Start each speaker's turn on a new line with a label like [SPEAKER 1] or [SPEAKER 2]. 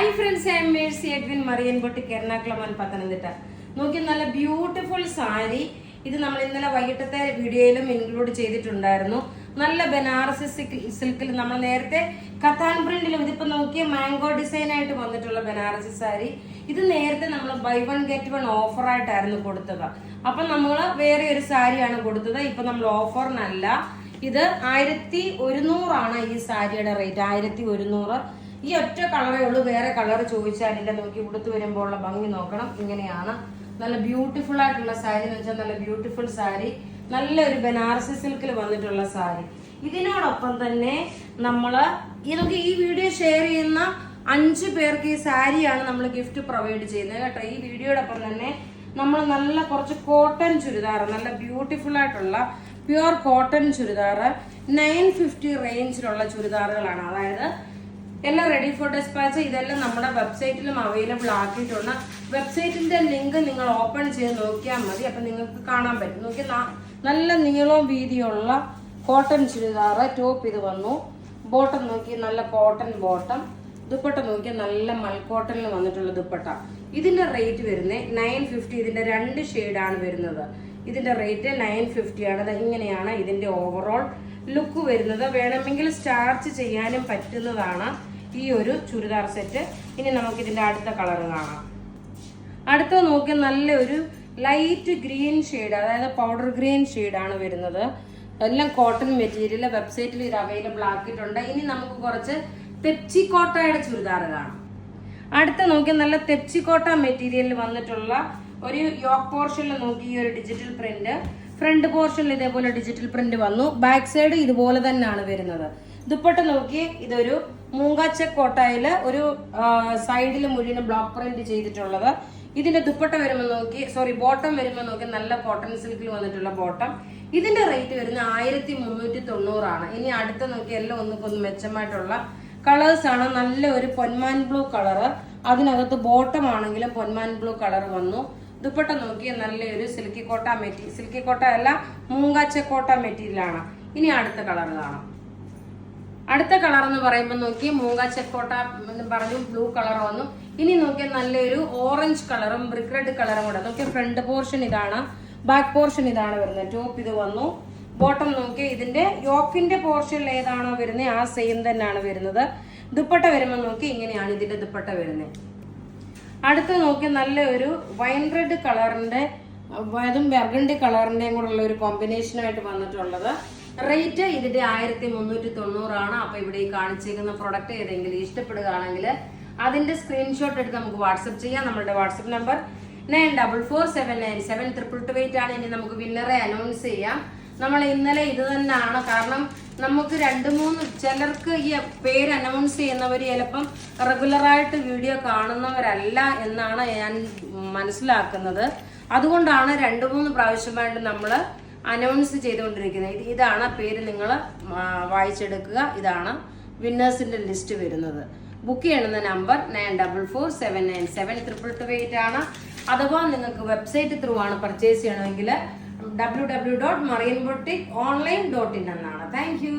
[SPEAKER 1] Hi friends, I am Mercy Edwin Marian Boutique Ernakulam and Pathanamthitta. നോക്കി നല്ല beautiful sari. ഇത് നമ്മൾ ഇന്നലെ വൈകിട്ടത്തെ വീഡിയോയിലും ഇൻക്ലൂഡ് ചെയ്തിട്ടുണ്ടായിരുന്നു. നല്ല ബനാറസി സിൽക്കിൽ നമ്മൾ നേരത്തെ കത്താൻ പ്രിന്റിലും ഇതിപ്പോ നോക്കിയ മാംഗോ ഡിസൈൻ ആയിട്ട് വന്നിട്ടുള്ള ബനാറസി സാരി. ഇത് നേരത്തെ നമ്മൾ buy one get one offer ആയിട്ടായിരുന്നു കൊടുത്തത്. അപ്പൊ നമ്മൾ വേറെ ഒരു സാരിയാണ് കൊടുത്തത്. ഇപ്പൊ നമ്മൾ ഓഫറിനല്ല. ഇത് 1100 ഈ സാരിയുടെ റേറ്റ്. 1100. ഈ ഒറ്റ കളറേ ഉള്ളൂ. വേറെ കളർ ചോദിച്ചാൽ അതിന്റെ നോക്കി ഉടുത്ത് വരുമ്പോൾ ഉള്ള ഭംഗി നോക്കണം. ഇങ്ങനെയാണ് നല്ല ബ്യൂട്ടിഫുൾ ആയിട്ടുള്ള സാരി എന്ന് വെച്ചാൽ നല്ല ബ്യൂട്ടിഫുൾ സാരി. നല്ലൊരു ബനാറസി സിൽക്കിൽ വന്നിട്ടുള്ള സാരി. ഇതിനോടൊപ്പം തന്നെ നമ്മള് ഇതൊക്കെ ഈ വീഡിയോ ഷെയർ ചെയ്യുന്ന 5 പേർക്ക് ഈ സാരിയാണ് നമ്മൾ ഗിഫ്റ്റ് പ്രൊവൈഡ് ചെയ്യുന്നത് കേട്ടോ. ഈ വീഡിയോടൊപ്പം തന്നെ നമ്മൾ നല്ല കുറച്ച് കോട്ടൺ ചുരിദാർ, നല്ല ബ്യൂട്ടിഫുൾ ആയിട്ടുള്ള പ്യുവർ കോട്ടൺ ചുരിദാർ 950 റേഞ്ചിലുള്ള ചുരിദാറുകളാണ്. അതായത് എല്ലാം റെഡി ഫോർ ഡെസ്പാച്ച്. ഇതെല്ലാം നമ്മുടെ വെബ്സൈറ്റിലും അവൈലബിൾ ആക്കിയിട്ടുണ്ട്. വെബ്സൈറ്റിന്റെ ലിങ്ക് നിങ്ങൾ ഓപ്പൺ ചെയ്ത് നോക്കിയാൽ മതി. അപ്പൊ നിങ്ങൾക്ക് കാണാൻ പറ്റും. നോക്കി നല്ല നീളവും വീതിയുള്ള കോട്ടൺ ചുരിദാർ. ടോപ്പ് ഇത് വന്നു. ബോട്ടം നോക്കി നല്ല കോട്ടൺ ബോട്ടം. ദുപ്പട്ട നോക്കി നല്ല മൽക്കോട്ടണിൽ വന്നിട്ടുള്ള ദുപ്പട്ട. ഇതിന്റെ റേറ്റ് വരുന്നത് 950. ഇതിന്റെ 2 ഷെയ്ഡാണ് വരുന്നത്. ഇതിന്റെ റേറ്റ് 950 ആണ്. ഇങ്ങനെയാണ് ഇതിന്റെ ഓവറോൾ ലുക്ക് വരുന്നത്. വേണമെങ്കിൽ സ്റ്റാർച്ച് ചെയ്യാനും പറ്റുന്നതാണ് ഈ ഒരു ചുരിദാർ സെറ്റ്. ഇനി നമുക്ക് ഇതിന്റെ അടുത്ത കളർ കാണാം. അടുത്ത നോക്കി നല്ലൊരു ലൈറ്റ് ഗ്രീൻ ഷെയ്ഡ്, അതായത് പൗഡർ ഗ്രീൻ ഷെയ്ഡാണ് വരുന്നത്. എല്ലാം കോട്ടൺ മെറ്റീരിയൽ. വെബ്സൈറ്റിൽ ഇത് അവൈലബിൾ ആക്കിയിട്ടുണ്ട്. ഇനി നമുക്ക് കുറച്ച് തെപ്ചിക്കോട്ടയുടെ ചുരിദാർ കാണാം. അടുത്ത നോക്കി നല്ല തെപ്ചിക്കോട്ട മെറ്റീരിയലിൽ വന്നിട്ടുള്ള ഒരു യോക്ക് പോർഷനിൽ നോക്കി ഈ ഒരു ഡിജിറ്റൽ പ്രിന്റ്. ഫ്രണ്ട് പോർഷനിൽ ഇതേപോലെ ഡിജിറ്റൽ പ്രിന്റ് വന്നു. ബാക്ക് സൈഡ് ഇതുപോലെ തന്നെയാണ് വരുന്നത്. ദുപ്പട്ട നോക്കി ഇതൊരു മൂങ്കാച്ചക്കോട്ടയില് ഒരു സൈഡിൽ മുഴുവൻ ബ്ലോക്ക് പ്രിന്റ് ചെയ്തിട്ടുള്ളത്. ഇതിന്റെ ദുപ്പട്ട വരുമ്പോൾ നോക്കി ബോട്ടം വരുമ്പോൾ നോക്കി നല്ല കോട്ടൺ സിൽക്കിൽ വന്നിട്ടുള്ള ബോട്ടം. ഇതിന്റെ റേറ്റ് വരുന്നത് 1390 ആണ്. ഇനി അടുത്ത നോക്കി എല്ലാം ഒന്നുകൊന്ന് മെച്ചമായിട്ടുള്ള കളേഴ്സ് ആണ്. നല്ല ഒരു പൊന്മാൻ ബ്ലൂ കളറ്. അതിനകത്ത് ബോട്ടം ആണെങ്കിലും പൊന്മാൻ ബ്ലൂ കളർ വന്നു. ദുപ്പട്ട നോക്കിയ നല്ലൊരു സിൽക്കി കോട്ട അല്ല, മൂങ്കാച്ചക്കോട്ട മെറ്റീരിയൽ ആണ്. ഇനി അടുത്ത കളർ കാണാം. അടുത്ത കളർ എന്ന് പറയുമ്പോൾ നോക്കി മൂങ്കാച്ചക്കോട്ട എന്ന് പറഞ്ഞു, ബ്ലൂ കളർ വന്നു. ഇനി നോക്കിയാൽ നല്ലൊരു ഓറഞ്ച് കളറും ബ്രിക്ക് റെഡ് കളറും കൂടെ. നോക്കിയാൽ ഫ്രണ്ട് പോർഷൻ ഇതാണ്, ബാക്ക് പോർഷൻ ഇതാണ് വരുന്നത്. ടോപ്പ് ഇത് വന്നു. ബോട്ടം നോക്കി ഇതിന്റെ യോക്കിന്റെ പോർഷനിൽ ഏതാണോ വരുന്നത് ആ സെയിം തന്നെയാണ് വരുന്നത്. ദുപ്പട്ട വരുമ്പോൾ നോക്കി ഇങ്ങനെയാണ് ഇതിന്റെ ദുപ്പട്ട വരുന്നത്. അടുത്ത് നോക്കി നല്ലൊരു വൈൻ റെഡ് കളറിന്റെ അതും ബർഗണ്ടി കളറിന്റെയും കൂടെ ഉള്ള ഒരു കോമ്പിനേഷനായിട്ട് വന്നിട്ടുള്ളത്. റേറ്റ് ഇതിന്റെ 1390 ആണ്. അപ്പൊ ഇവിടെ ഈ കാണിച്ചേക്കുന്ന പ്രൊഡക്റ്റ് ഏതെങ്കിലും ഇഷ്ടപ്പെടുകയാണെങ്കിൽ അതിന്റെ സ്ക്രീൻഷോട്ട് എടുത്ത് നമുക്ക് വാട്സപ്പ് ചെയ്യാം. നമ്മുടെ വാട്സപ്പ് നമ്പർ 9447972228 ആണ്. ഇനി നമുക്ക് വിന്നറെ അനൗൺസ് ചെയ്യാം. നമ്മൾ ഇന്നലെ ഇത് തന്നെയാണ്. കാരണം നമുക്ക് 2-3 ചിലർക്ക് ഈ പേര് അനൗൺസ് ചെയ്യുന്നവർ ചിലപ്പം റെഗുലറായിട്ട് വീഡിയോ കാണുന്നവരല്ല എന്നാണ് ഞാൻ മനസ്സിലാക്കുന്നത്. അതുകൊണ്ടാണ് 2-3 പ്രാവശ്യമായിട്ട് നമ്മൾ അനൗൺസ് ചെയ്തുകൊണ്ടിരിക്കുന്നത്. ഇതാണ് പേര്, നിങ്ങൾ വായിച്ചെടുക്കുക. ഇതാണ് വിന്നേഴ്സിന്റെ ലിസ്റ്റ് വരുന്നത്. ബുക്ക് ചെയ്യുന്ന നമ്പർ 9447972228 ആണ്. അഥവാ നിങ്ങൾക്ക് വെബ്സൈറ്റ് ത്രൂ ആണ് പർച്ചേസ് ചെയ്യണമെങ്കിൽ www.marianboutique.online.in എന്നാണ്. Thank you.